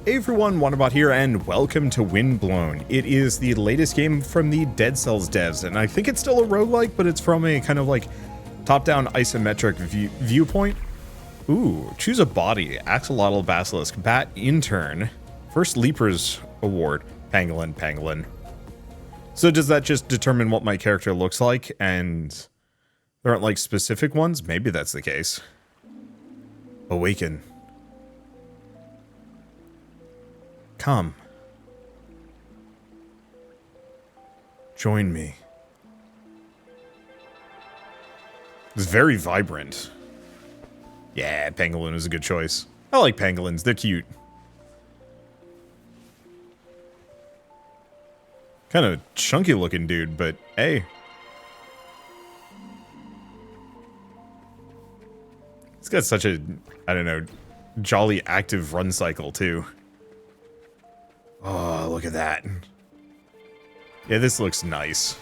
Hey everyone, Wanderbot here, and welcome to Windblown. It is the latest game from the Dead Cells devs, and I think it's still a roguelike, but it's from a kind of like top-down isometric viewpoint. Ooh, choose a body, Axolotl Basilisk, Bat Intern, First Leapers Award, Pangolin. So does that just determine what my character looks like, and there aren't like specific ones? Maybe that's the case. Awaken. Come. Join me. It's very vibrant. Yeah, pangolin is a good choice. I like pangolins, they're cute. Kind of chunky looking dude, but hey. He's got such a, I don't know, jolly active run cycle too. Oh, look at that. Yeah, this looks nice.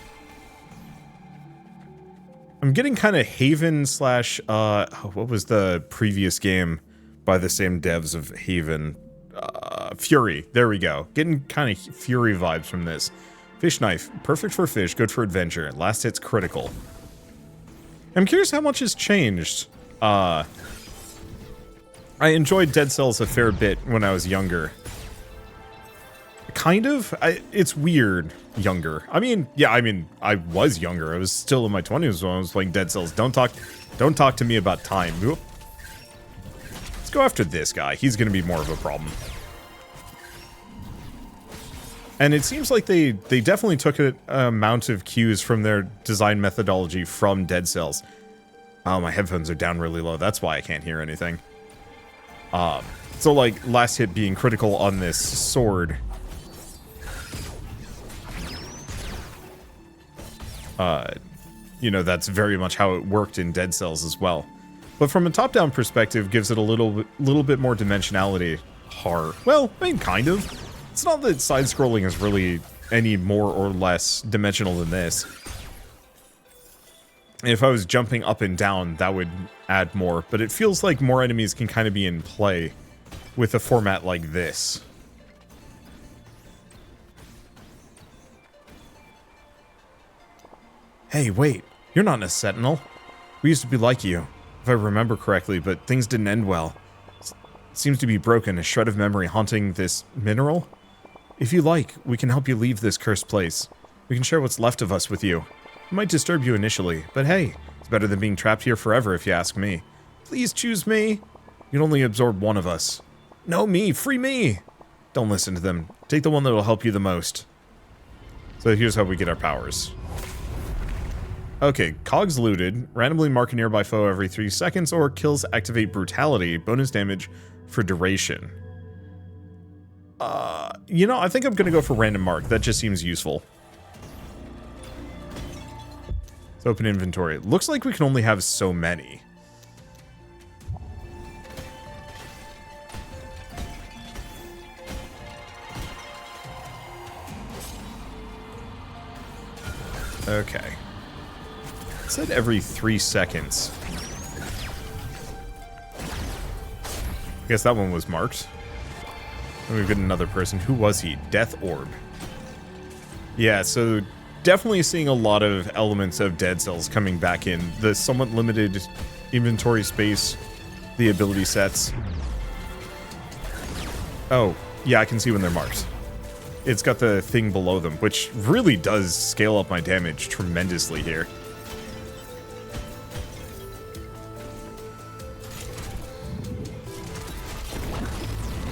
I'm getting kind of Haven slash, what was the previous game by the same devs of Haven? Fury. There we go. Getting kind of Fury vibes from this. Fish knife. Perfect for fish, good for adventure. Last hit's critical. I'm curious how much has changed. I enjoyed Dead Cells a fair bit when I was younger. Kind of. It's weird. Younger. I mean, I was younger. I was still in my 20s when I was playing Dead Cells. Don't talk to me about time. Oop. Let's go after this guy. He's going to be more of a problem. And it seems like they definitely took an amount of cues from their design methodology from Dead Cells. Oh, my headphones are down really low. That's why I can't hear anything. So like last hit being critical on this sword. You know, that's very much how it worked in Dead Cells as well. But from a top-down perspective, gives it a little bit more dimensionality. Well, I mean, kind of. It's not that side-scrolling is really any more or less dimensional than this. If I was jumping up and down, that would add more. But it feels like more enemies can kind of be in play with a format like this. Hey, wait. You're not a Sentinel. We used to be like you, if I remember correctly, but things didn't end well. It seems to be broken, a shred of memory haunting this mineral. If you like, we can help you leave this cursed place. We can share what's left of us with you. It might disturb you initially, but hey, it's better than being trapped here forever if you ask me. Please choose me. You'd only absorb one of us. No, me. Free me. Don't listen to them. Take the one that will help you the most. So here's how we get our powers. Okay, cogs looted, randomly mark a nearby foe every 3 seconds, or kills activate brutality, bonus damage for duration. You know, I think I'm gonna go for random mark. That just seems useful. Let's open inventory. Looks like we can only have so many. Okay. It said every 3 seconds. I guess that one was marked. And we've got another person. Who was he? Death Orb. Yeah, so definitely seeing a lot of elements of Dead Cells coming back in. The somewhat limited inventory space, the ability sets. Oh, yeah, I can see when they're marked. It's got the thing below them, which really does scale up my damage tremendously here.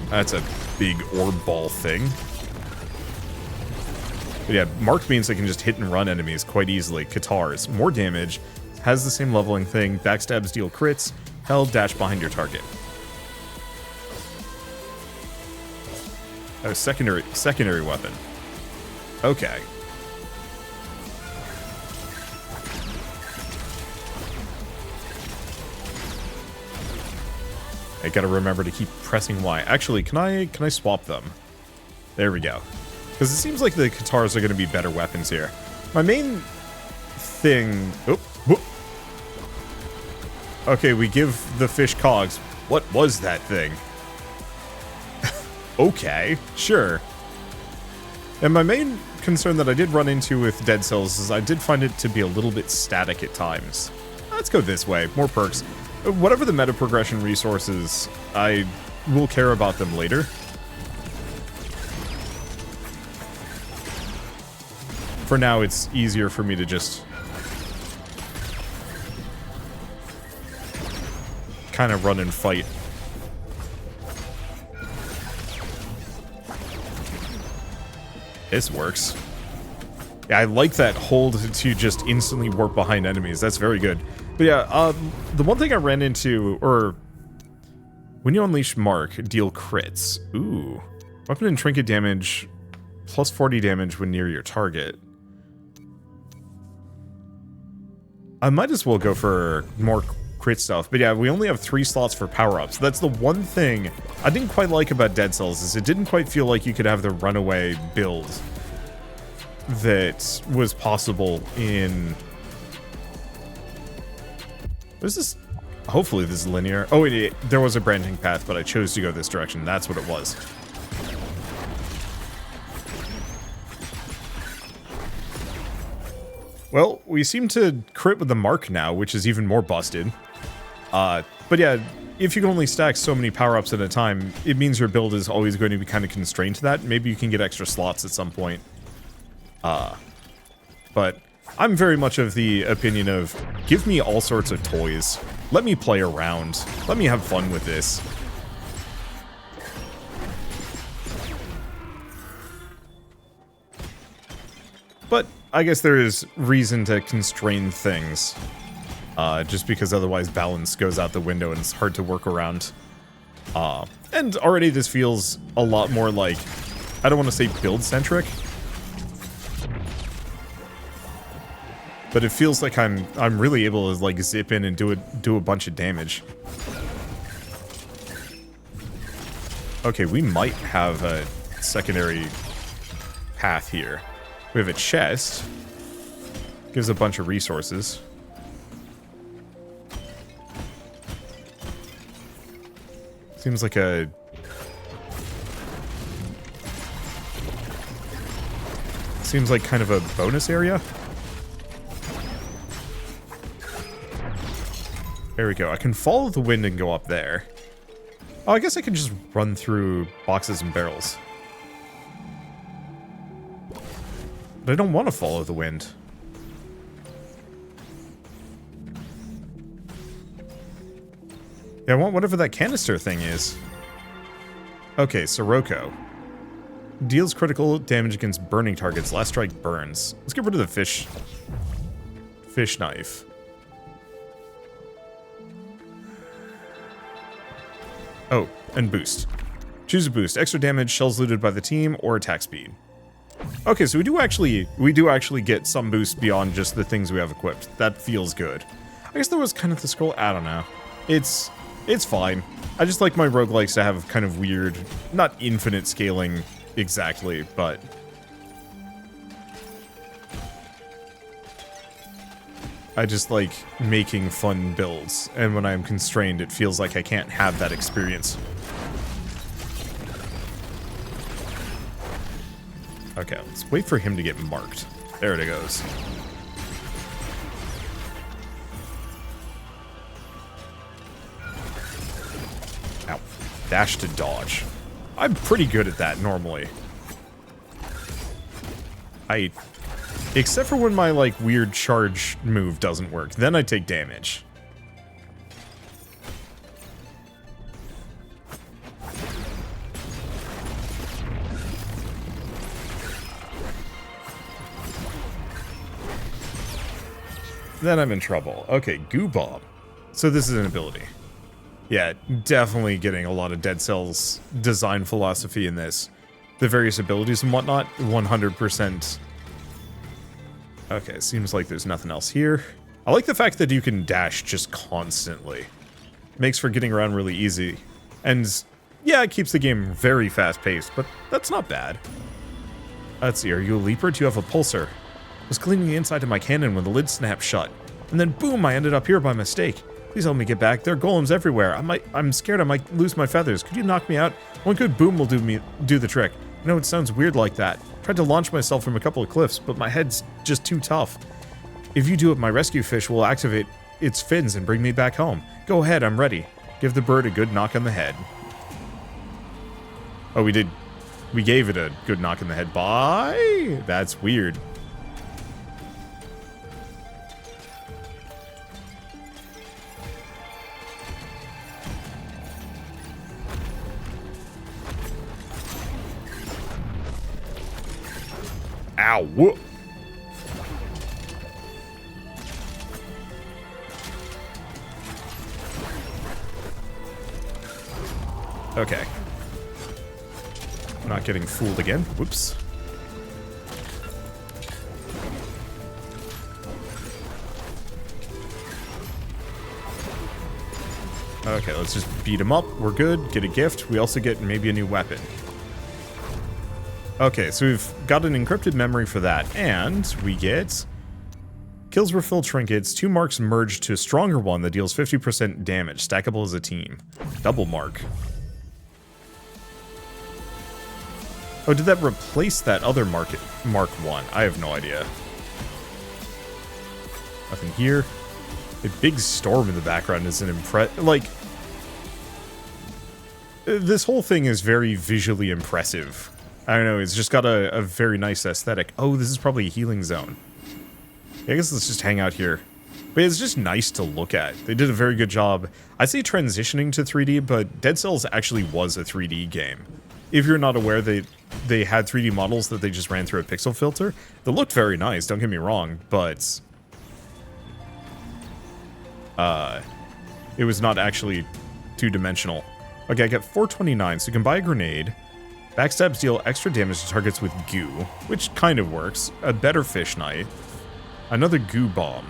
That's a big orb ball thing. But yeah, marked means I can just hit and run enemies quite easily. Katars, more damage, has the same leveling thing, backstabs deal crits, held, dash behind your target. Oh, secondary weapon. Okay. I gotta remember to keep pressing Y. Actually, can I swap them? There we go. Because it seems like the Katars are gonna be better weapons here. My main thing... Oh, whoop. Okay, we give the fish cogs. What was that thing? Okay, sure. And my main concern that I did run into with Dead Cells is I did find it to be a little bit static at times. Let's go this way, more perks. Whatever the meta progression resources, I will care about them later. For now, it's easier for me to just kind of run and fight. This works. Yeah, I like that hold to just instantly warp behind enemies. That's very good. But yeah, the one thing I ran into, or when you unleash Mark, deal crits. Ooh. Weapon and trinket damage, plus 40 damage when near your target. I might as well go for more crit stuff. But yeah, we only have 3 slots for power-ups. That's the one thing I didn't quite like about Dead Cells, is it didn't quite feel like you could have the runaway build that was possible in... What is this? Hopefully this is linear. Oh, there was a branching path, but I chose to go this direction. That's what it was. Well, we seem to crit with the Mark now, which is even more busted. But yeah, if you can only stack so many power-ups at a time, it means your build is always going to be kind of constrained to that. Maybe you can get extra slots at some point. But I'm very much of the opinion of, give me all sorts of toys. Let me play around. Let me have fun with this. But I guess there is reason to constrain things. Just because otherwise balance goes out the window and it's hard to work around. And already this feels a lot more like, I don't want to say build-centric, but it feels like I'm really able to like zip in and do a bunch of damage. Okay, we might have a secondary path here. We have a chest. Gives a bunch of resources. Seems like a... Seems like kind of a bonus area. There we go. I can follow the wind and go up there. Oh, I guess I can just run through boxes and barrels. But I don't want to follow the wind. Yeah, I want whatever that canister thing is. Okay, Sirocco. Deals critical damage against burning targets. Last strike burns. Let's get rid of the fish knife. Oh, and boost. Choose a boost. Extra damage, shells looted by the team, or attack speed. Okay, so we do actually get some boost beyond just the things we have equipped. That feels good. I guess there was kind of the scroll. I don't know. It's fine. I just like my roguelikes to have kind of weird, not infinite scaling exactly, but I just like making fun builds, and when I'm constrained, it feels like I can't have that experience. Okay, let's wait for him to get marked. There it goes. Ow. Dash to dodge. I'm pretty good at that normally. Except for when my, like, weird charge move doesn't work. Then I take damage. Then I'm in trouble. Okay, Goo Bomb. So this is an ability. Yeah, definitely getting a lot of Dead Cells design philosophy in this. The various abilities and whatnot, 100%. Okay, seems like there's nothing else here. I like the fact that you can dash just constantly. Makes for getting around really easy. And yeah, it keeps the game very fast-paced, but that's not bad. Let's see, are you a leaper? Do you have a pulsar? I was cleaning the inside of my cannon when the lid snapped shut. And then boom, I ended up here by mistake. Please help me get back. There are golems everywhere. I'm scared I might lose my feathers. Could you knock me out? One good boom will do the trick. I know it sounds weird like that. Tried to launch myself from a couple of cliffs, but my head's just too tough. If you do it, my rescue fish will activate its fins and bring me back home. Go ahead, I'm ready. Give the bird a good knock on the head. Oh, we did. We gave it a good knock on the head. Bye? That's weird. Ow, whoop. Okay. I'm not getting fooled again. Whoops. Okay, let's just beat him up. We're good. Get a gift. We also get maybe a new weapon. Okay, so we've got an encrypted memory for that, and we get kills refill trinkets, 2 marks merged to a stronger one that deals 50% damage, stackable as a team. Double mark. Oh, did that replace that other mark 1? I have no idea. Nothing here. A big storm in the background is an like, this whole thing is very visually impressive. I don't know, it's just got a very nice aesthetic. Oh, this is probably a healing zone. I guess let's just hang out here. But it's just nice to look at. They did a very good job. I'd say transitioning to 3D, but Dead Cells actually was a 3D game. If you're not aware, they had 3D models that they just ran through a pixel filter. They looked very nice, don't get me wrong, but it was not actually two-dimensional. Okay, I got 429, so you can buy a grenade. Backstabs deal extra damage to targets with goo, which kind of works. A better fish knife. Another goo bomb.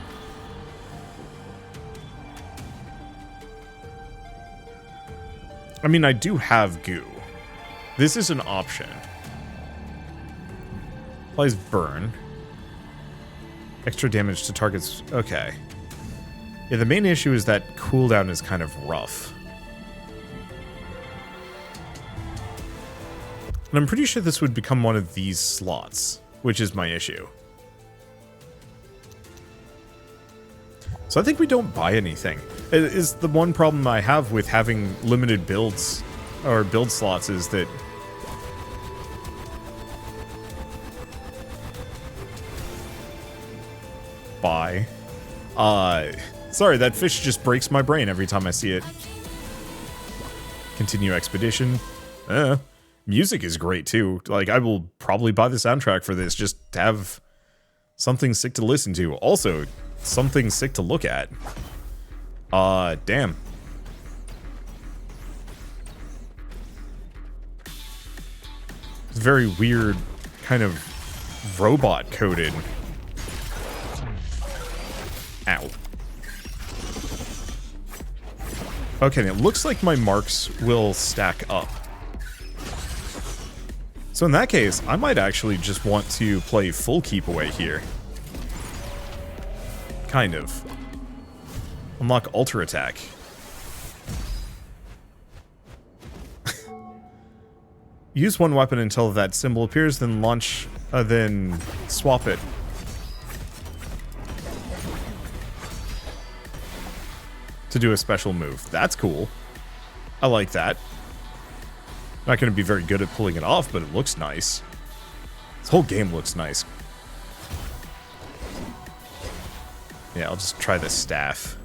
I mean, I do have goo. This is an option. Applies burn. Extra damage to targets. Okay. Yeah, the main issue is that cooldown is kind of rough. And I'm pretty sure this would become one of these slots, which is my issue. So I think we don't buy anything. It is the one problem I have with having limited builds, or build slots, is that buy. Sorry, that fish just breaks my brain every time I see it. Continue expedition. Music is great too. Like, I will probably buy the soundtrack for this just to have something sick to listen to. Also, something sick to look at. Damn. It's very weird, kind of robot coded. Ow. Okay, and it looks like my marks will stack up. So in that case, I might actually just want to play full keep away here. Kind of. Unlock Ultra Attack. Use one weapon until that symbol appears, then launch, then swap it. To do a special move. That's cool. I like that. Not going to be very good at pulling it off, but it looks nice. This whole game looks nice. Yeah, I'll just try the staff.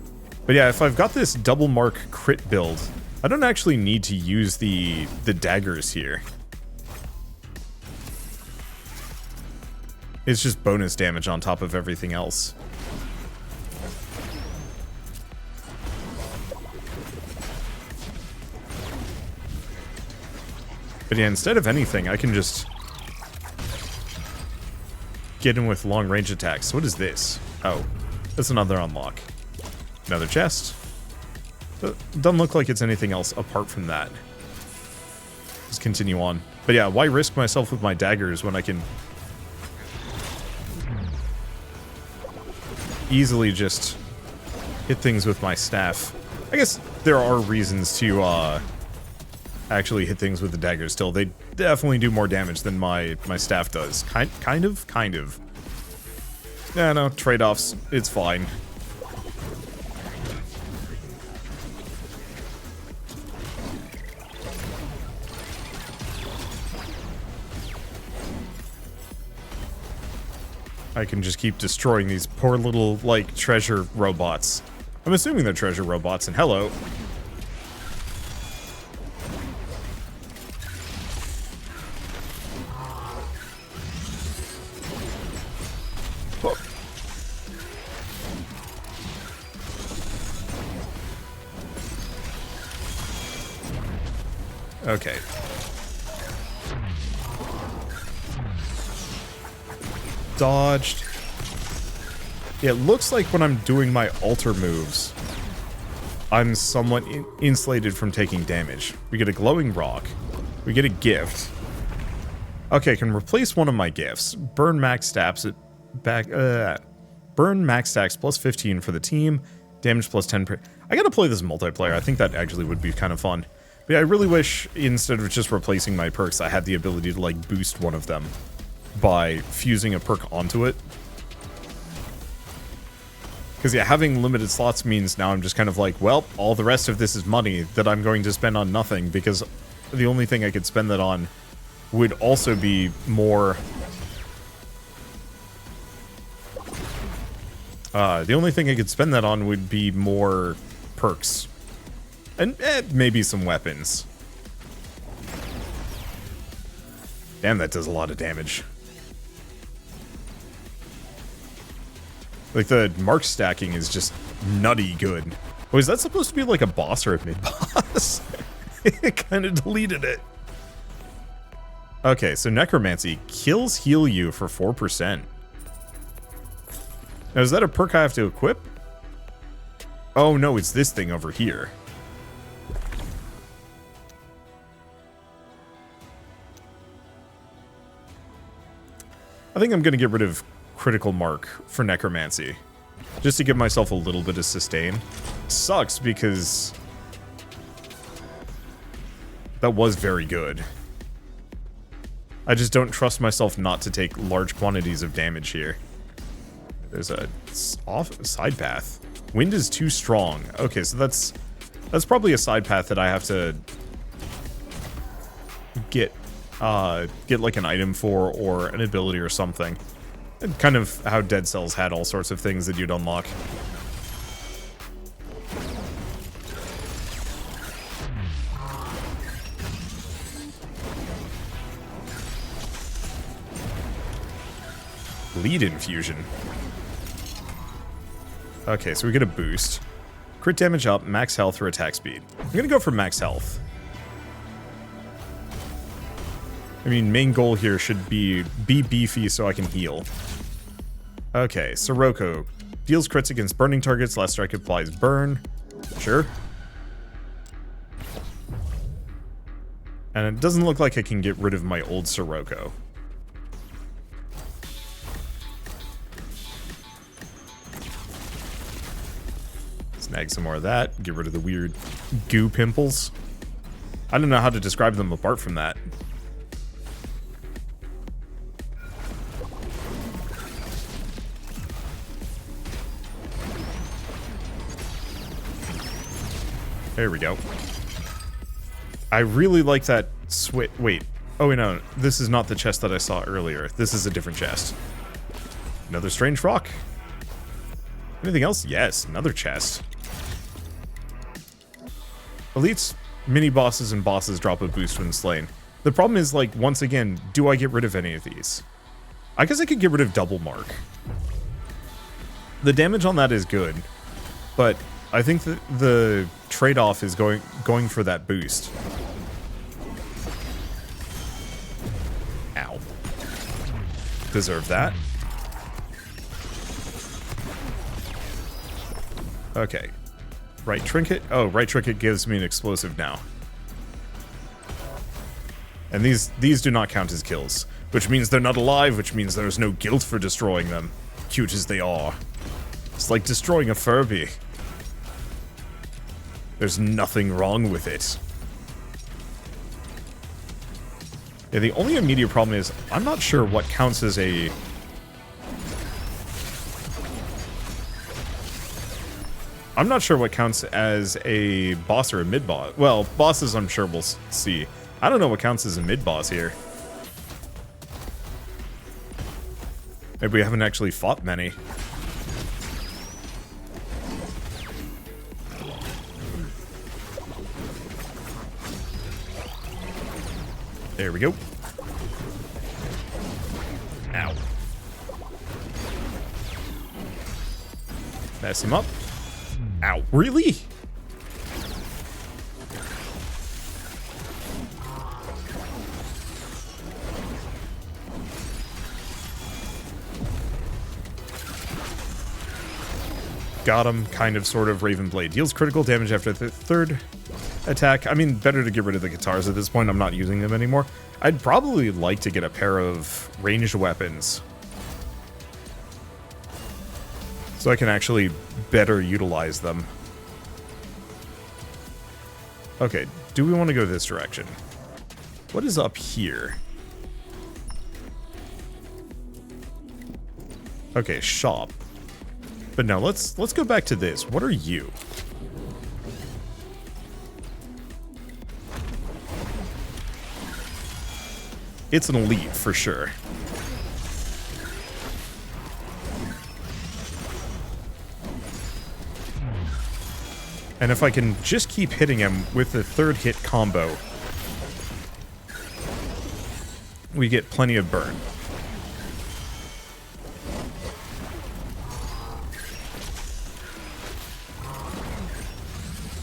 But yeah, if I've got this double mark crit build, I don't actually need to use the daggers here. It's just bonus damage on top of everything else. But yeah, instead of anything, I can just get in with long range attacks. What is this? Oh, that's another unlock. Another chest. Doesn't look like it's anything else apart from that. Just continue on. But yeah, why risk myself with my daggers when I can easily just hit things with my staff. I guess there are reasons to actually hit things with the dagger still. They definitely do more damage than my staff does. Kind of. Yeah, no, trade-offs. It's fine. I can just keep destroying these poor little, like, treasure robots. I'm assuming they're treasure robots, and hello. Whoa. Okay. Dodged. It looks like when I'm doing my alter moves, I'm somewhat insulated from taking damage. We get a glowing rock. We get a gift. Okay, I can replace one of my gifts. Burn max stacks at back. Burn max stacks plus 15 for the team. Damage plus 10 per. I gotta play this multiplayer. I think that actually would be kind of fun. But yeah, I really wish instead of just replacing my perks, I had the ability to like boost one of them by fusing a perk onto it. Because yeah, having limited slots means now I'm just kind of like, well, all the rest of this is money that I'm going to spend on nothing, because the only thing I could spend that on would also be more... the only thing I could spend that on would be more perks. And maybe some weapons. Damn, that does a lot of damage. Like, the mark stacking is just nutty good. Oh, is that supposed to be like a boss or a mid-boss? It kind of deleted it. Okay, so Necromancy. Kills heal you for 4%. Now, is that a perk I have to equip? Oh, no, it's this thing over here. I think I'm going to get rid of Critical Mark for Necromancy, just to give myself a little bit of sustain. Sucks because that was very good. I just don't trust myself not to take large quantities of damage here. There's a side path. Wind is too strong. Okay, so that's probably a side path that I have to get like an item for, or an ability or something. And kind of how Dead Cells had all sorts of things that you'd unlock. Lead infusion. Okay, so we get a boost. Crit damage up, max health or attack speed. I'm gonna go for max health. I mean, main goal here should be beefy so I can heal. Okay, Sirocco. Deals crits against burning targets. Last strike applies burn. Sure. And it doesn't look like I can get rid of my old Sirocco. Snag some more of that. Get rid of the weird goo pimples. I don't know how to describe them apart from that. There we go. I really like that switch. Wait. Oh, wait, no. This is not the chest that I saw earlier. This is a different chest. Another strange rock. Anything else? Yes, another chest. Elites, mini-bosses, and bosses drop a boost when slain. The problem is, like, once again, do I get rid of any of these? I guess I could get rid of Double Mark. The damage on that is good, but I think that the trade-off is going for that boost. Ow. Deserve that. Okay. Right trinket? Oh, right trinket gives me an explosive now. And these do not count as kills, which means they're not alive, which means there's no guilt for destroying them. Cute as they are. It's like destroying a Furby. There's nothing wrong with it. Yeah, the only immediate problem is I'm not sure what counts as a... I'm not sure what counts as a boss or a mid-boss. Well, bosses I'm sure we'll see. I don't know what counts as a mid-boss here. Maybe we haven't actually fought many. There we go. Ow. Mess him up. Ow. Really? Got him, kind of, sort of. Raven Blade deals critical damage after the third attack. I mean, better to get rid of the guitars at this point. I'm not using them anymore. I'd probably like to get a pair of ranged weapons, so I can actually better utilize them. Okay, do we want to go this direction? What is up here? Okay, shop. But no, let's go back to this. What are you? It's an elite for sure. And if I can just keep hitting him with the third hit combo, we get plenty of burn.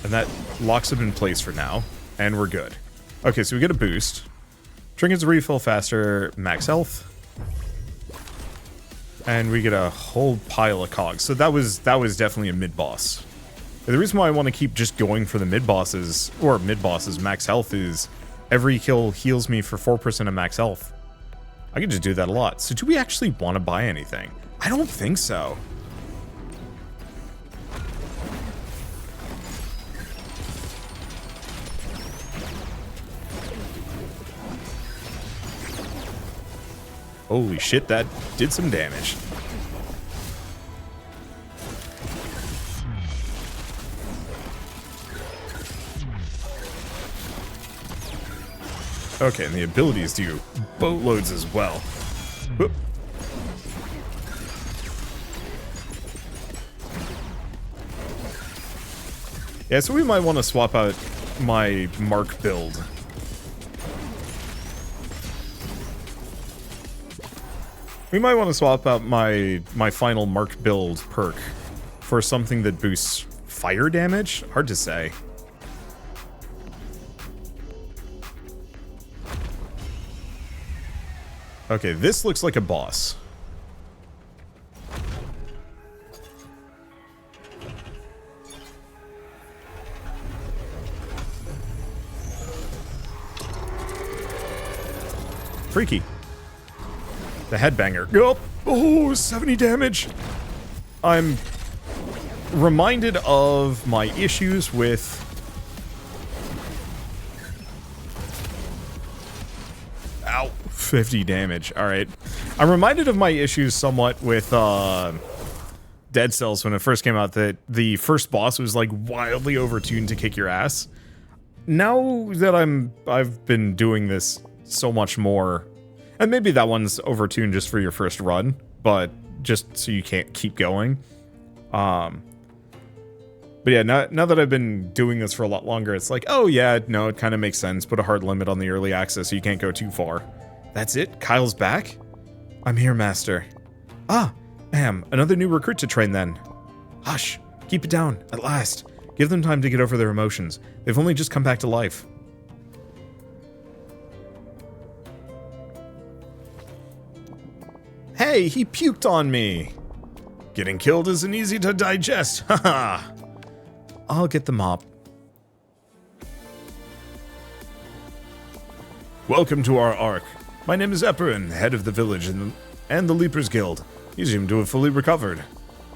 And that locks him in place for now, and we're good. Okay, so we get a boost. Trinkets refill faster, max health. And we get a whole pile of cogs. So that was definitely a mid-boss. The reason why I want to keep just going for the mid-bosses, or mid-bosses max health, is every kill heals me for 4% of max health. I can just do that a lot. So do we actually want to buy anything? I don't think so. Holy shit, that did some damage. Okay, and the abilities do boatloads as well. Whoop. Yeah, so we might want to swap out my Mark build. We might want to swap out my final Mark build perk for something that boosts fire damage? Hard to say. Okay, this looks like a boss. Freaky. The headbanger. Yup. Oh, 70 damage. I'm reminded of my issues with... Ow. 50 damage. Alright. I'm reminded of my issues somewhat with Dead Cells when it first came out, that the first boss was like wildly overtuned to kick your ass. Now that I've been doing this so much more, and maybe that one's overtuned just for your first run, but just so you can't keep going. But yeah, now that I've been doing this for a lot longer, it's like, oh yeah, no, it kind of makes sense. Put a hard limit on the early access so you can't go too far. That's it? Kyle's back? I'm here, Master. Ah, another new recruit to train then. Hush, keep it down, at last. Give them time to get over their emotions. They've only just come back to life. Hey, he puked on me. Getting killed isn't easy to digest, haha. I'll get the mop. Welcome to our Ark. My name is Eperin, head of the village and the Leapers Guild. You seem to have fully recovered.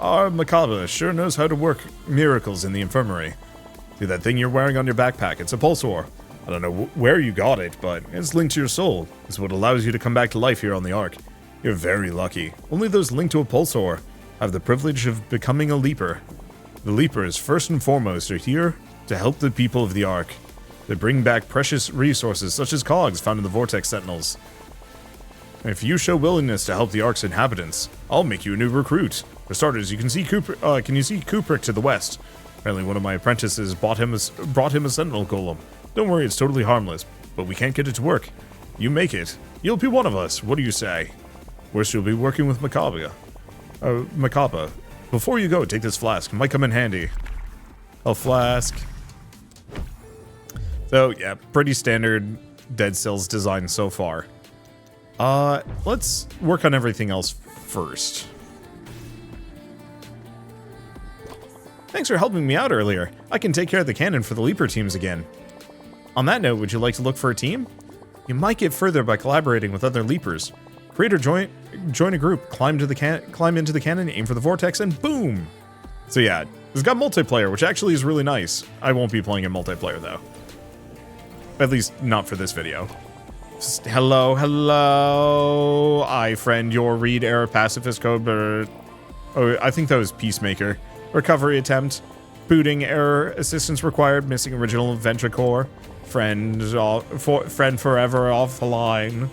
Our Macabre sure knows how to work miracles in the infirmary. See that thing you're wearing on your backpack? It's a pulsar. I don't know where you got it, but it's linked to your soul. It's what allows you to come back to life here on the Ark. You're very lucky. Only those linked to a pulsar have the privilege of becoming a leaper. The leapers, first and foremost, are here to help the people of the Ark. They bring back precious resources such as cogs found in the Vortex Sentinels. If you show willingness to help the Ark's inhabitants, I'll make you a new recruit. For starters, you can see Kubrick to the west. Apparently one of my apprentices brought him a Sentinel golem. Don't worry, it's totally harmless, but we can't get it to work. You make it. You'll be one of us. What do you say? Worst, you'll be working with Macabre. Before you go, take this flask. It might come in handy. A flask. So, yeah, pretty standard Dead Cells design so far. Let's work on everything else first. Thanks for helping me out earlier. I can take care of the cannon for the Leaper teams again. On that note, would you like to look for a team? You might get further by collaborating with other Leapers. Create or join a group, climb into the cannon, aim for the Vortex, and boom! So yeah, it's got multiplayer, which actually is really nice. I won't be playing in multiplayer, though. At least, not for this video. Just, hello, I friend your read error pacifist code, but... Oh, I think that was Peacemaker. Recovery attempt. Booting error. Assistance required. Missing original adventure core. Friend forever off the line.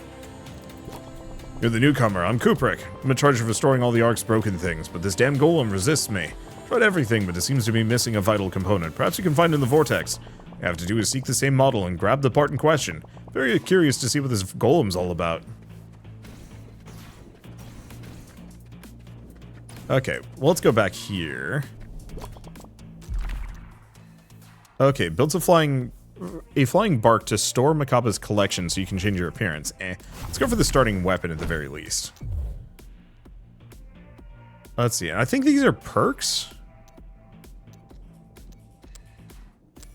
You're the newcomer. I'm Kubrick. I'm in charge of restoring all the Ark's broken things, but this damn golem resists me. Tried everything, but it seems to be missing a vital component. Perhaps you can find it in the Vortex. All you have to do is seek the same model and grab the part in question. Very curious to see what this golem's all about. Okay, well, let's go back here. Okay, builds a flying bark to store Macabre's collection so you can change your appearance. Let's go for the starting weapon at the very least. Let's see, I think these are perks.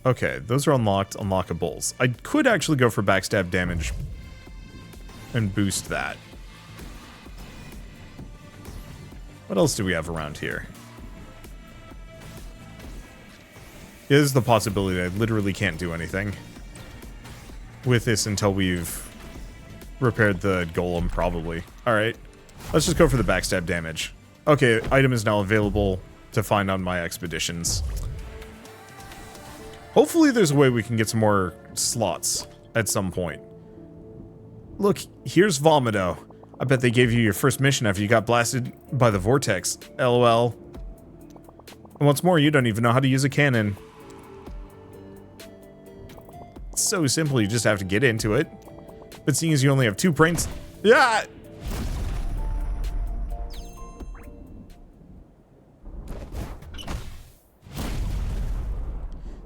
Okay, those are unlockables. I could actually go for backstab damage and boost that. What else do we have around here? Is the possibility that I literally can't do anything with this until we've repaired the golem, probably. Alright, let's just go for the backstab damage. Okay, item is now available to find on my expeditions. Hopefully there's a way we can get some more slots at some point. Look, here's Vomito. I bet they gave you your first mission after you got blasted by the Vortex. LOL. And what's more, you don't even know how to use a cannon. It's so simple, you just have to get into it. But seeing as you only have 2 brains... Yeah!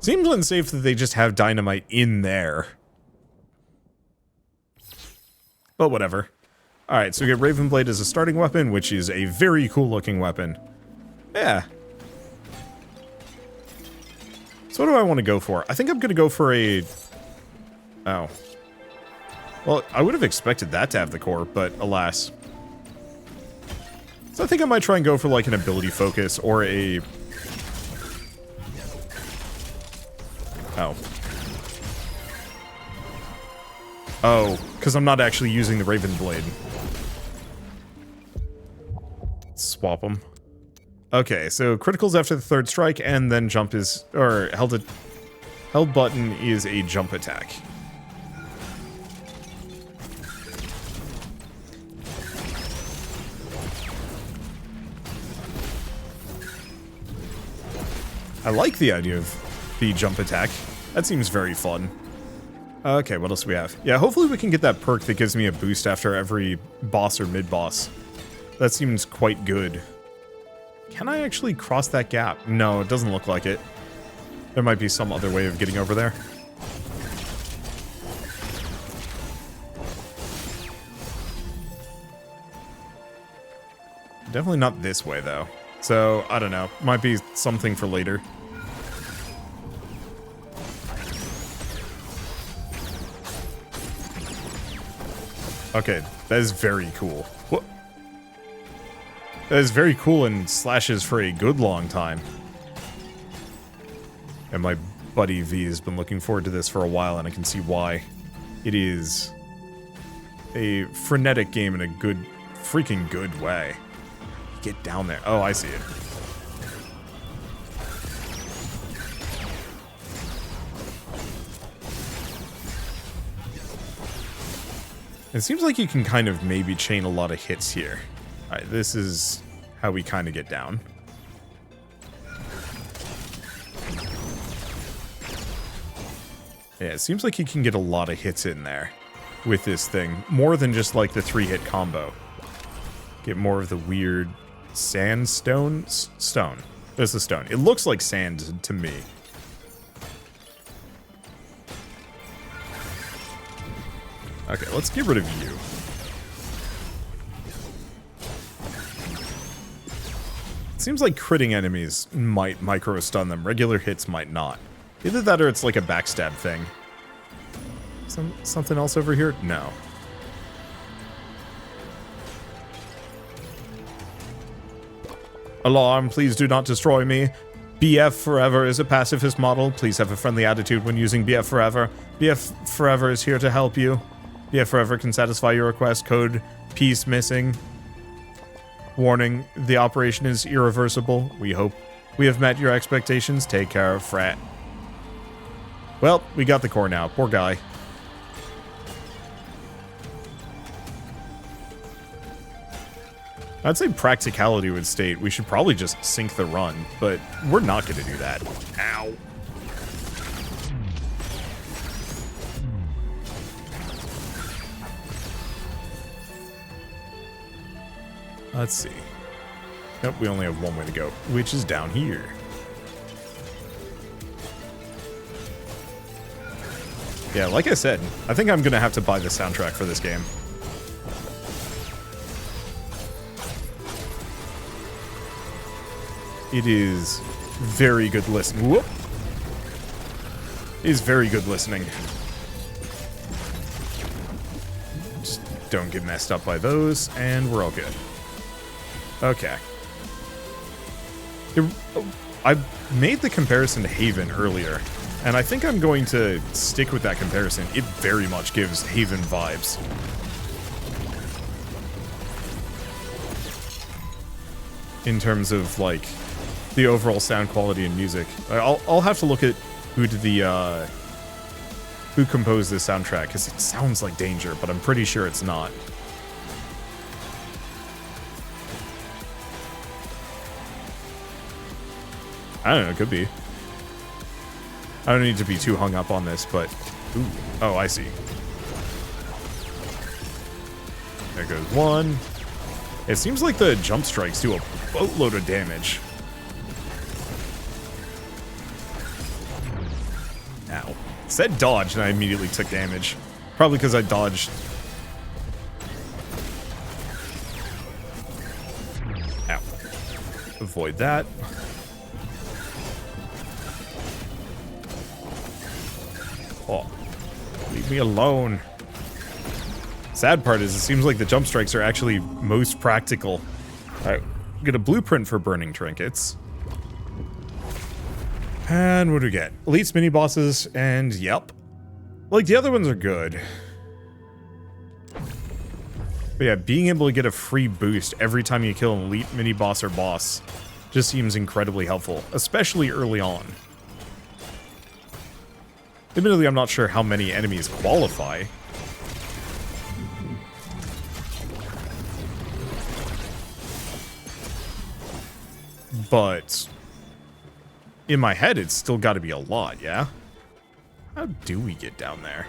Seems unsafe that they just have dynamite in there. But whatever. Alright, so we get Raven Blade as a starting weapon, which is a very cool looking weapon. Yeah. So what do I want to go for? I think I'm going to go for a... Oh. Well, I would have expected that to have the core, but alas. So I think I might try and go for like an ability focus or a... Oh. Oh, because I'm not actually using the Raven Blade. Swap them. Okay, so criticals after the 3rd strike, and then jump is... Or held button is a jump attack. I like the idea of the jump attack. That seems very fun. Okay, what else do we have? Yeah, hopefully we can get that perk that gives me a boost after every boss or mid-boss. That seems quite good. Can I actually cross that gap? No, it doesn't look like it. There might be some other way of getting over there. Definitely not this way, though. So, I don't know. Might be something for later. Okay, that is very cool. What? That is very cool and slashes for a good long time. And my buddy V has been looking forward to this for a while, and I can see why. It is a frenetic game in a good, freaking good way. Get down there. Oh, I see it. It seems like you can kind of maybe chain a lot of hits here. Alright, this is how we kind of get down. Yeah, it seems like you can get a lot of hits in there with this thing. More than just like the 3-hit combo. Get more of the weird sandstone? Stone. There's the stone. It looks like sand to me. Okay, let's get rid of you. It seems like critting enemies might micro-stun them. Regular hits might not. Either that or it's like a backstab thing. Something else over here? No. Alarm, please do not destroy me. BF Forever is a pacifist model. Please have a friendly attitude when using BF Forever. BF Forever is here to help you. BF Forever can satisfy your request. Code piece missing. Warning, the operation is irreversible. We hope we have met your expectations. Take care of Frat. Well, we got the core now. Poor guy. I'd say practicality would state we should probably just sink the run, but we're not going to do that. Ow. Let's see. Nope, we only have one way to go, which is down here. Yeah, like I said, I think I'm going to have to buy the soundtrack for this game. It is very good listening. Whoop! It is very good listening. Just don't get messed up by those, and we're all good. Okay. I made the comparison to Haven earlier, and I think I'm going to stick with that comparison. It very much gives Haven vibes. In terms of, like, the overall sound quality and music. I'll have to look at who did the, who composed this soundtrack, because it sounds like Danger, but I'm pretty sure it's not. I don't know, it could be. I don't need to be too hung up on this, but... Ooh. Oh, I see. There goes one. It seems like the jump strikes do a boatload of damage. Ow. It said dodge, and I immediately took damage. Probably because I dodged. Ow. Avoid that. Oh, leave me alone. Sad part is it seems like the jump strikes are actually most practical. Alright, get a blueprint for burning trinkets. And what do we get? Elites, mini-bosses, and yep. Like, the other ones are good. But yeah, being able to get a free boost every time you kill an elite mini-boss or boss just seems incredibly helpful, especially early on. Admittedly, I'm not sure how many enemies qualify. But in my head, it's still got to be a lot, yeah? How do we get down there?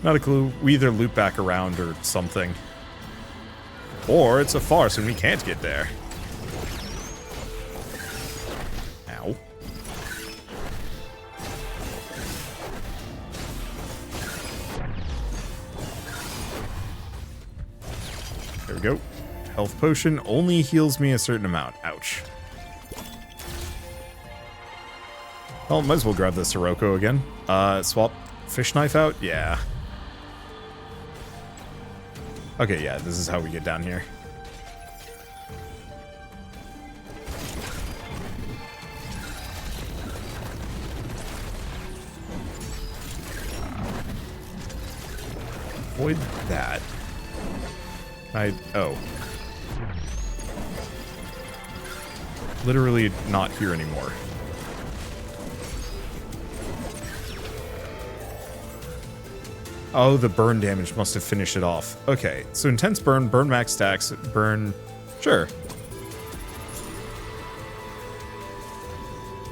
Not a clue. We either loop back around or something. Or it's a farce and we can't get there. Ow. There we go. Health potion only heals me a certain amount. Ouch. Well, might as well grab the Sirocco again. Swap fish knife out? Yeah. Okay, yeah, this is how we get down here. avoid that. Oh. Literally not here anymore. Oh, the burn damage must have finished it off. Okay, so intense burn, burn max stacks, burn... Sure.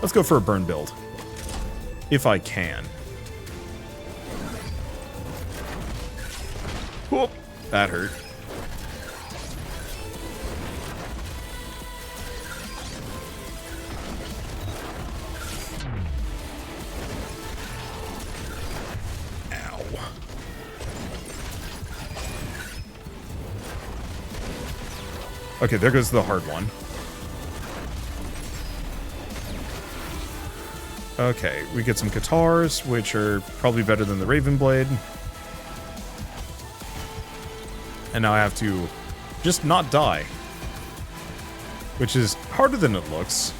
Let's go for a burn build. If I can. Whoop, that hurt. Okay, there goes the hard one. Okay, we get some guitars, which are probably better than the Raven Blade. And now I have to just not die. Which is harder than it looks.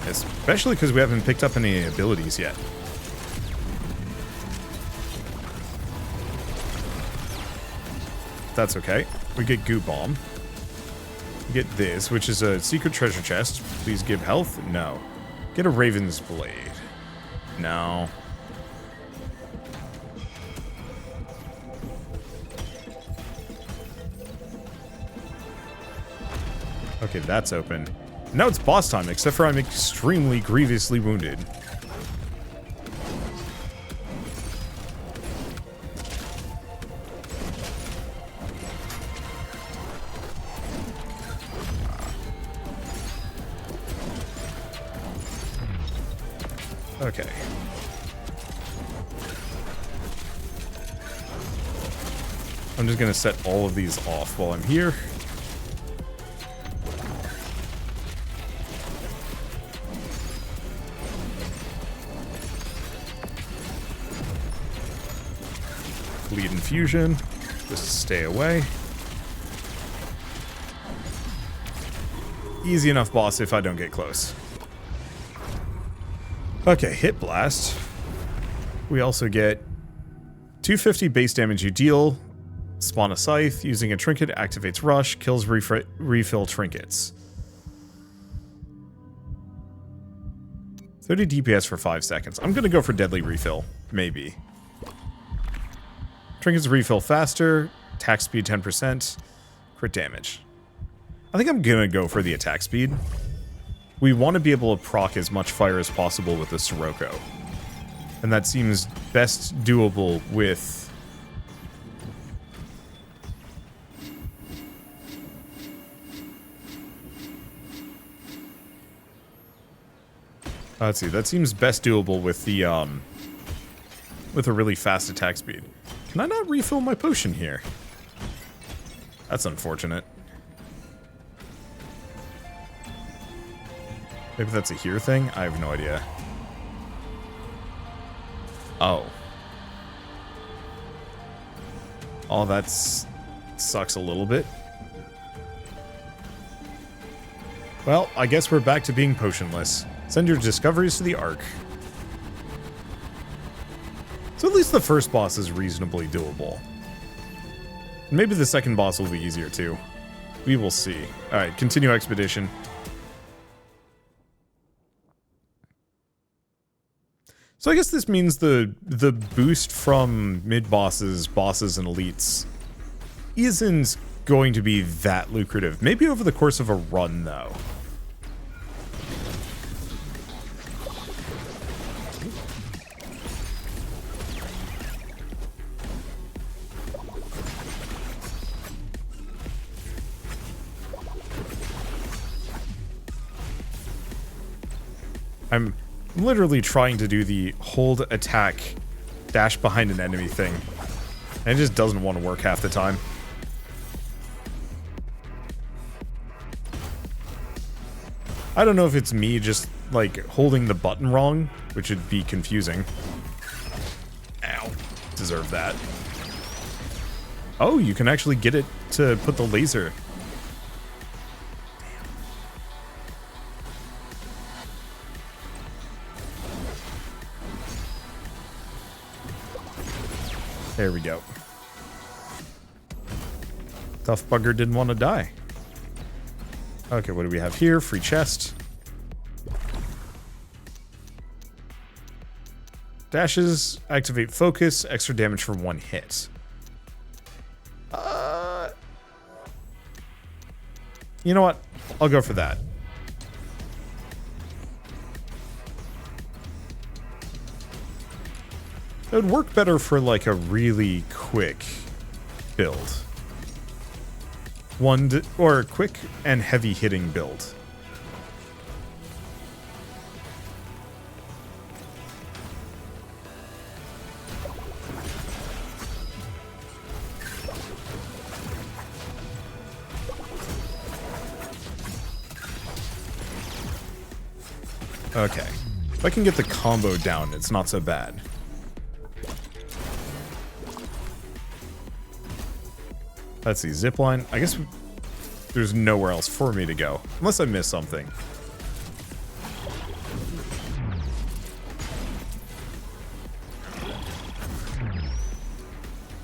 Especially because we haven't picked up any abilities yet. That's okay. We get Goo Bomb. We get this, which is a secret treasure chest. Please give health? No. Get a Raven's Blade. No. Okay, that's open. Now it's boss time, except for I'm extremely grievously wounded. Okay. I'm just gonna set all of these off while I'm here. Bleed Infusion, just to stay away. Easy enough boss if I don't get close. Okay, Hit Blast. We also get 250 base damage you deal. Spawn a Scythe. Using a trinket activates Rush. Kills refill trinkets. 30 DPS for 5 seconds. I'm gonna go for Deadly Refill. Maybe. Trinkets refill faster. Attack speed 10%. Crit damage. I think I'm gonna go for the attack speed. We want to be able to proc as much fire as possible with the Sirocco. And that seems best doable with... Let's see, that seems best doable with the, with a really fast attack speed. Can I not refill my potion here? That's unfortunate. Maybe that's a here thing? I have no idea. Oh. Oh, that sucks a little bit. Well, I guess we're back to being potionless. Send your discoveries to the Ark. So at least the first boss is reasonably doable. Maybe the second boss will be easier too. We will see. Alright, continue expedition. So I guess this means the boost from mid-bosses, bosses, and elites isn't going to be that lucrative. Maybe over the course of a run, though. I'm literally trying to do the hold, attack, dash behind an enemy thing. And it just doesn't want to work half the time. I don't know if it's me just, like, holding the button wrong, which would be confusing. Ow. Deserve that. Oh, you can actually get it to put the laser. There we go. Tough bugger didn't want to die. Okay, what do we have here? Free chest. Dashes, activate focus, extra damage for 1 hit. You know what? I'll go for that. It would work better for like a really quick build. Or a quick and heavy hitting build. Okay. If I can get the combo down, it's not so bad. Let's see, zipline. I guess there's nowhere else for me to go. Unless I miss something.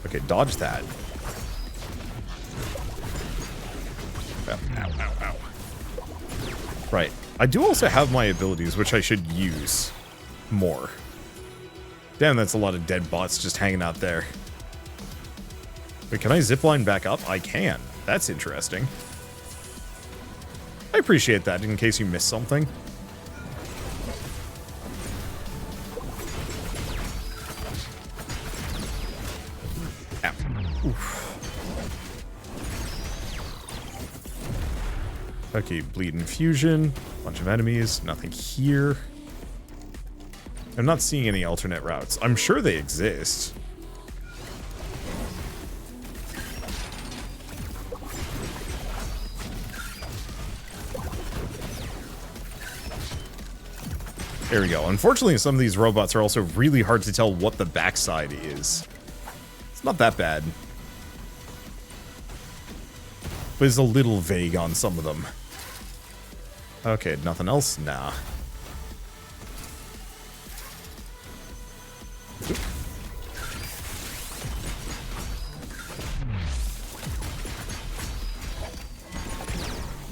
Okay, dodge that. Ow, ow, ow, ow. Right. I do also have my abilities, which I should use more. Damn, that's a lot of dead bots just hanging out there. Wait, can I zipline back up? I can. That's interesting. I appreciate that in case you missed something. Ow. Oof. Okay, bleed infusion. Bunch of enemies. Nothing here. I'm not seeing any alternate routes. I'm sure they exist. There we go. Unfortunately, some of these robots are also really hard to tell what the backside is. It's not that bad. But it's a little vague on some of them. Okay, nothing else? Nah. Oop.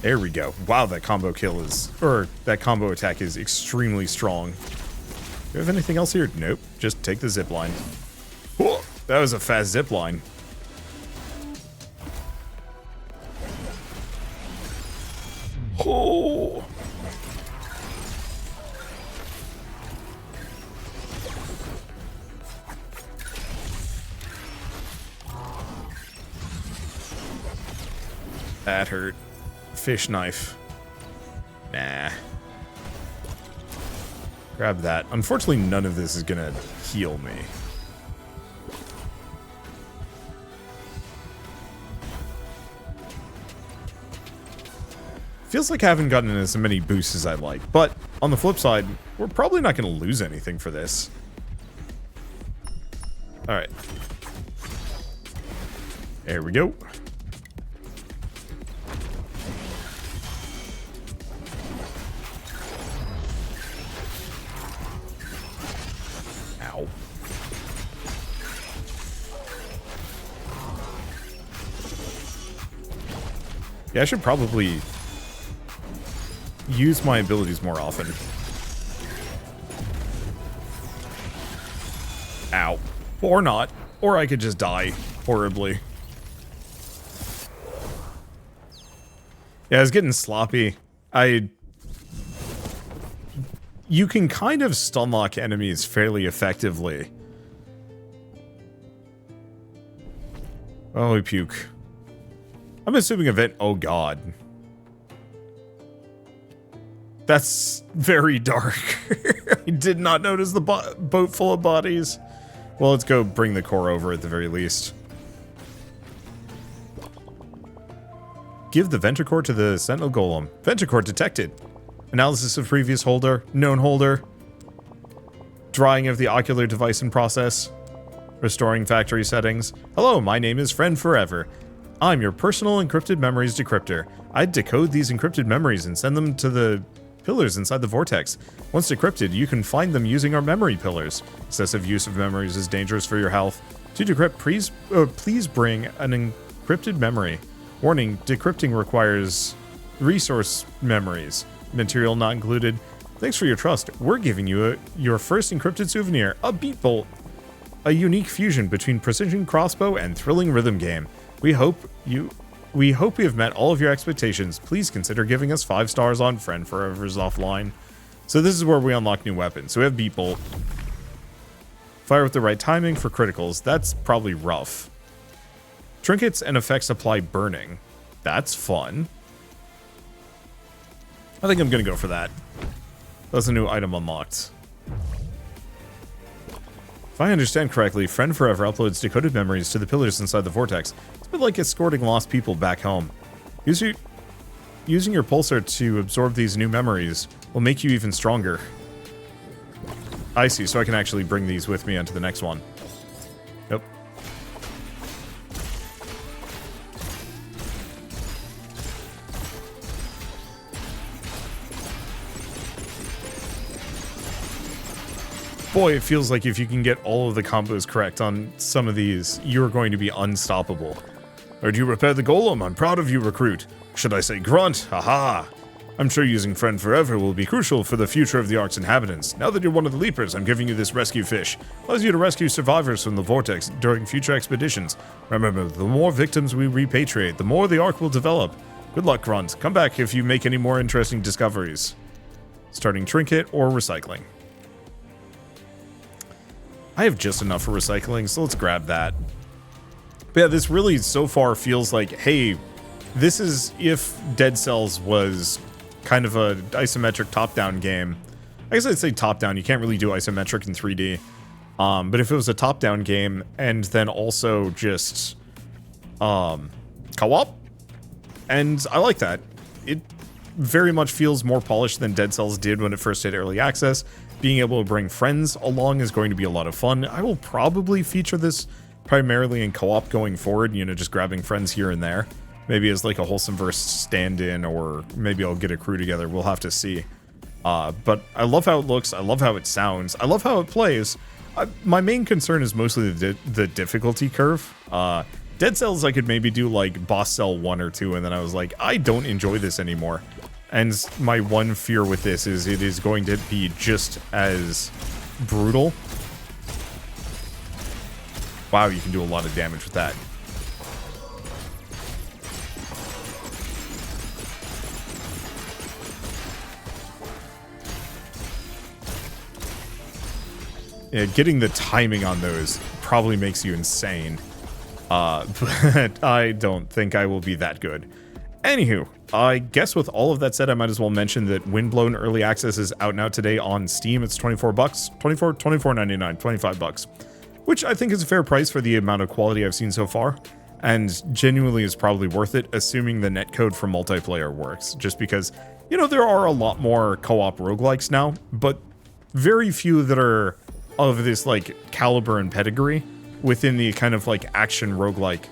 There we go. Wow, that combo kill is... Or, that combo attack is extremely strong. Do you have anything else here? Nope. Just take the zipline. Whoa, that was a fast zipline. Oh! That hurt. Fish knife. Nah. Grab that. Unfortunately, none of this is gonna heal me. Feels like I haven't gotten as many boosts as I'd like, but on the flip side, we're probably not gonna lose anything for this. Alright. There we go. Ow. Yeah, I should probably use my abilities more often. Ow. Or not. Or I could just die horribly. Yeah, I was getting sloppy. You can kind of stun lock enemies fairly effectively. Oh, puke. I'm assuming event. Oh god. That's very dark. I did not notice the boat full of bodies. Well, let's go bring the core over at the very least. Give the Ventricore to the Sentinel Golem. Ventricore detected. Analysis of previous holder. Known holder. Drawing of the ocular device in process. Restoring factory settings. Hello, my name is Friend Forever. I'm your personal encrypted memories decryptor. I decode these encrypted memories and send them to the pillars inside the Vortex. Once decrypted, you can find them using our memory pillars. Excessive use of memories is dangerous for your health. To decrypt, please bring an encrypted memory. Warning, decrypting requires resource memories. Material not included. Thanks for your trust. We're giving you your first encrypted souvenir, a beat bolt. A unique fusion between precision crossbow and thrilling rhythm game. We hope we have met all of your expectations. Please consider giving us 5 stars on Friend Forever's offline. So this is where we unlock new weapons. So we have beat bolt. Fire with the right timing for criticals. That's probably rough. Trinkets and effects apply burning. That's fun. I think I'm gonna go for that. That's a new item unlocked. If I understand correctly, Friend Forever uploads decoded memories to the pillars inside the Vortex. It's a bit like escorting lost people back home. Using your pulsar to absorb these new memories will make you even stronger. I see, so I can actually bring these with me onto the next one. Yep. Boy, it feels like if you can get all of the combos correct on some of these, you're going to be unstoppable. Heard you repair the golem. I'm proud of you, recruit. Should I say grunt? Haha. I'm sure using Friend Forever will be crucial for the future of the Ark's inhabitants. Now that you're one of the Leapers, I'm giving you this rescue fish. Allows you to rescue survivors from the Vortex during future expeditions. Remember, the more victims we repatriate, the more the Ark will develop. Good luck, Grunt. Come back if you make any more interesting discoveries. Starting trinket or recycling. I have just enough for recycling, so let's grab that. But yeah, this really so far feels like, hey, this is if Dead Cells was kind of a isometric top-down game. I guess I'd say top-down. You can't really do isometric in 3D. But if it was a top-down game and then also just co-op, and I like that. It very much feels more polished than Dead Cells did when it first hit early access. Being able to bring friends along is going to be a lot of fun. I will probably feature this primarily in co-op going forward, you know, just grabbing friends here and there. Maybe as like a Wholesome Verse stand-in, or maybe I'll get a crew together. We'll have to see. But I love how it looks. I love how it sounds. I love how it plays. My main concern is mostly the difficulty curve. Dead Cells I could maybe do like boss cell 1 or 2, and then I was like, I don't enjoy this anymore. And my one fear with this is it is going to be just as brutal. Wow, you can do a lot of damage with that. Yeah, getting the timing on those probably makes you insane. But I don't think I will be that good. Anywho, I guess with all of that said, I might as well mention that Windblown Early Access is out now today on Steam. It's $24, $24.99, $25, which I think is a fair price for the amount of quality I've seen so far, and genuinely is probably worth it, assuming the netcode for multiplayer works, just because, you know, there are a lot more co-op roguelikes now, but very few that are of this, like, caliber and pedigree within the kind of, like, action roguelike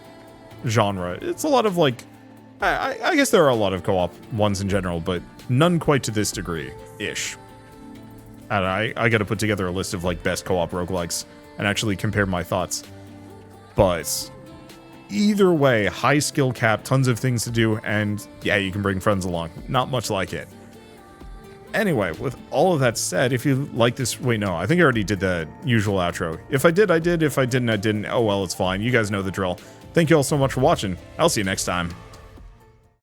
genre. It's a lot of, like, I guess there are a lot of co-op ones in general, but none quite to this degree-ish. And I gotta put together a list of, like, best co-op roguelikes and actually compare my thoughts. But either way, high skill cap, tons of things to do, and yeah, you can bring friends along. Not much like it. Anyway, with all of that said, if you like this... Wait, no, I think I already did the usual outro. If I did, I did. If I didn't, I didn't. Oh well, it's fine. You guys know the drill. Thank you all so much for watching. I'll see you next time.